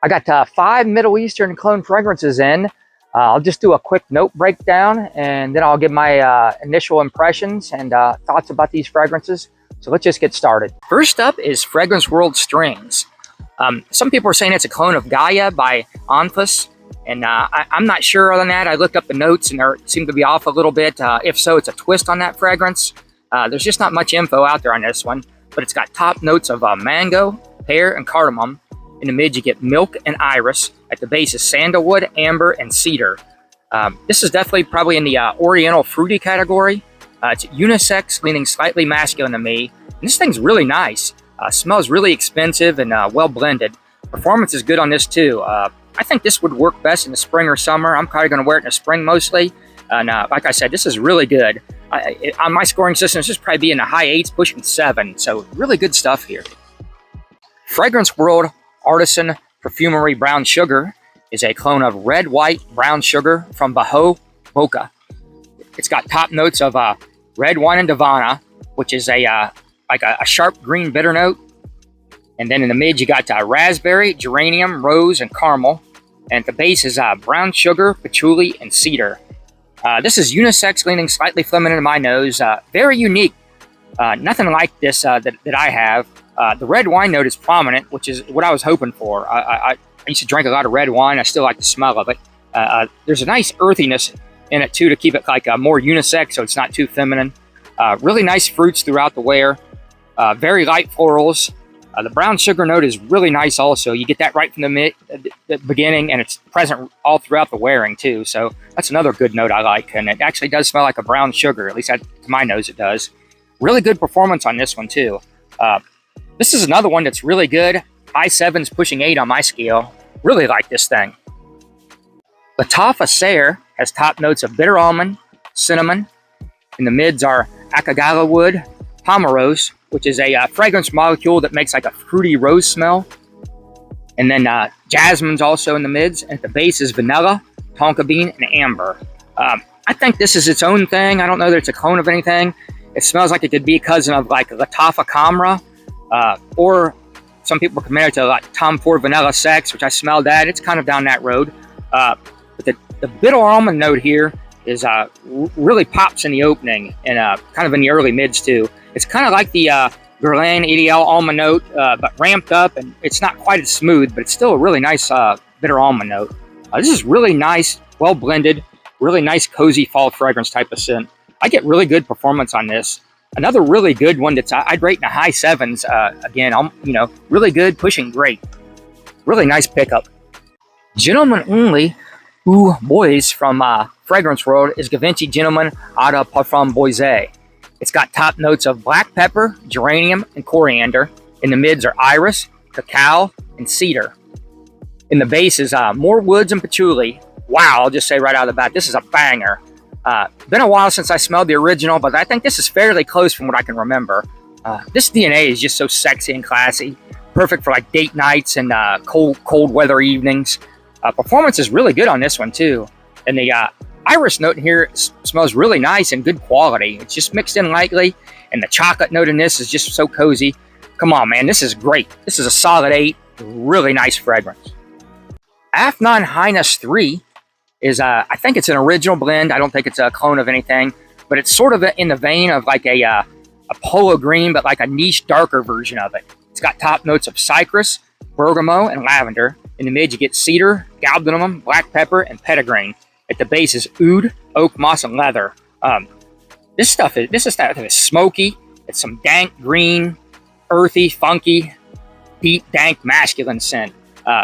I got 5 Middle Eastern clone fragrances in. I'll just do a quick note breakdown, and then I'll give my initial impressions and thoughts about these fragrances. So let's just get started. First up is Fragrance World Strings. Some people are saying it's a clone of Gaia by Anfas, and I'm not sure on that. I looked up the notes and they seem to be off a little bit. If so, it's a twist on that fragrance. There's just not much info out there on this one, but it's got top notes of mango, pear, and cardamom. In the mid, you get milk and iris. At the base is sandalwood, amber, and cedar. This is definitely probably in the oriental fruity category. It's unisex, leaning slightly masculine to me. And this thing's really nice. Smells really expensive and well blended. Performance is good on this too. I think this would work best in the spring or summer. I'm probably going to wear it in the spring mostly. And like I said, this is really good. On my scoring system, this should probably be in the high 8s, pushing 7. So really good stuff here. Fragrance World Artisan Perfumery Brown Sugar is a clone of red, white, brown sugar from Boca. It's got top notes of red wine and Divana, which is like a sharp green bitter note. And then in the mid, you got raspberry, geranium, rose, and caramel. And at the base is brown sugar, patchouli, and cedar. This is unisex, leaning slightly feminine to my nose. Very unique. Nothing like this that I have. The red wine note is prominent, which is what I was hoping for. I used to drink a lot of red wine. I still like the smell of it. There's a nice earthiness in it too to keep it like more unisex, so it's not too feminine. Really nice fruits throughout the wear. Very light florals. The brown sugar note is really nice also. You get that right from the beginning, and it's present all throughout the wearing too. So that's another good note I like. And it actually does smell like a brown sugar, at least to my nose it does. Really good performance on this one too. This is another one that's really good. High 7s, pushing 8 on my scale. Really like this thing. Lattafa Sehr has top notes of bitter almond, cinnamon. In the mids are akagala wood, pomerose, which is a fragrance molecule that makes like a fruity rose smell. And then jasmine's also in the mids. And at the base is vanilla, tonka bean, and amber. I think this is its own thing. I don't know that it's a clone of anything. It smells like it could be a cousin of like Lattafa Camera. Or some people are committed to like Tom Ford Vanilla Sex, which I smelled that. It's kind of down that road. But the bitter almond note here is really pops in the opening and kind of in the early mids too. It's kind of like the Guerlain Ideal almond note, but ramped up, and it's not quite as smooth, but it's still a really nice bitter almond note. This is really nice, well blended, really nice cozy fall fragrance type of scent. I get really good performance on this. Another really good one that's I'd rate in the high 7s. Again, really good, pushing great. Really nice pickup. Gentlemen Only BOIS from Fragrance World is Givenchy Gentleman Eau de Parfum Boise. It's got top notes of black pepper, geranium, and coriander. In the mids are iris, cacao, and cedar. In the base is more woods and patchouli. Wow, I'll just say right out of the bat, this is a banger. Been a while since I smelled the original, but I think this is fairly close from what I can remember. This DNA is just so sexy and classy. Perfect for like date nights and cold weather evenings. Performance is really good on this one too. And the iris note in here smells really nice and good quality. It's just mixed in lightly, and the chocolate note in this is just so cozy. Come on, man, this is great. This is a solid 8. Really nice fragrance. Afnan Highness III is, I think it's an original blend. I don't think it's a clone of anything, but it's sort of in the vein of like a polo green, but like a niche darker version of it. It's got top notes of citrus, bergamot, and lavender. In the mid, you get cedar, galbanum, black pepper, and petitgrain. At the base is oud, oak moss, and leather. This stuff is smoky. It's some dank green, earthy, funky, deep, dank, masculine scent.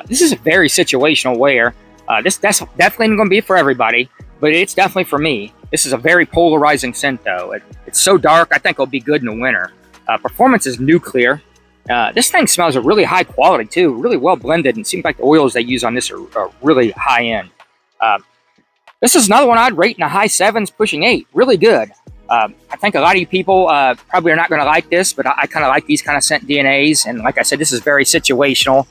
This is a very situational wear. That's definitely going to be for everybody, but it's definitely for me. This is a very polarizing scent, though. It's so dark, I think it'll be good in the winter. Performance is nuclear. This thing smells a really high quality, too. Really well blended, and it seems like the oils they use on this are really high end. This is another one I'd rate in the high 7s, pushing 8. Really good. I think a lot of you people probably are not going to like this, but I kind of like these kind of scent DNAs. And like I said, this is very situational.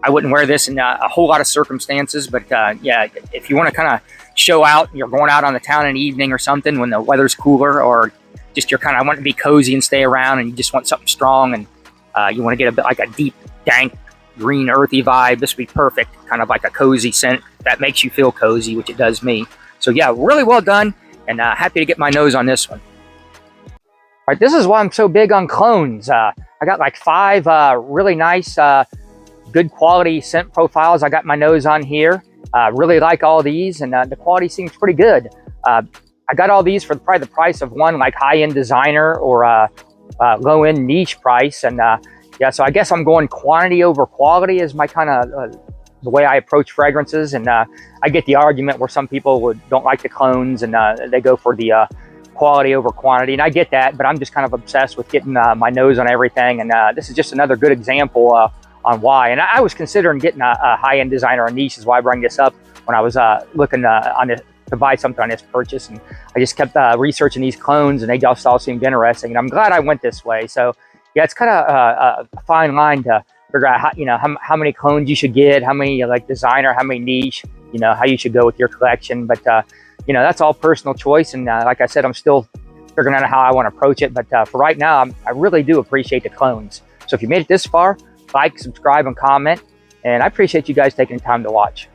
I wouldn't wear this in a whole lot of circumstances, but yeah, if you want to kind of show out, you're going out on the town in the evening or something when the weather's cooler, or just you're kind of wanting to be cozy and stay around and you just want something strong, and you want to get a bit like a deep, dank, green earthy vibe, this would be perfect. Kind of like a cozy scent that makes you feel cozy, which it does me. So yeah, really well done, and happy to get my nose on this one. All right, this is why I'm so big on clones. I got like 5 really nice, good quality scent profiles I got my nose on here. Really like all these, and the quality seems pretty good. I got all these for probably the price of one like high-end designer or low-end niche price. And yeah, so I guess I'm going quantity over quality is my kind of the way I approach fragrances. And I get the argument where some people don't like the clones and they go for the quality over quantity. And I get that, but I'm just kind of obsessed with getting my nose on everything. And this is just another good example on why. And I was considering getting a high-end designer or niche, is why I bring this up, when I was looking on this to buy something on this purchase. And I just kept researching these clones, and they just all seemed interesting. And I'm glad I went this way. So yeah, it's kind of a fine line to figure out how, you know, how many clones you should get, how many like designer, how many niche, you know, how you should go with your collection. But you know, that's all personal choice. And like I said, I'm still figuring out how I want to approach it. But for right now, I really do appreciate the clones. So if you made it this far, like, subscribe, and comment. And I appreciate you guys taking the time to watch.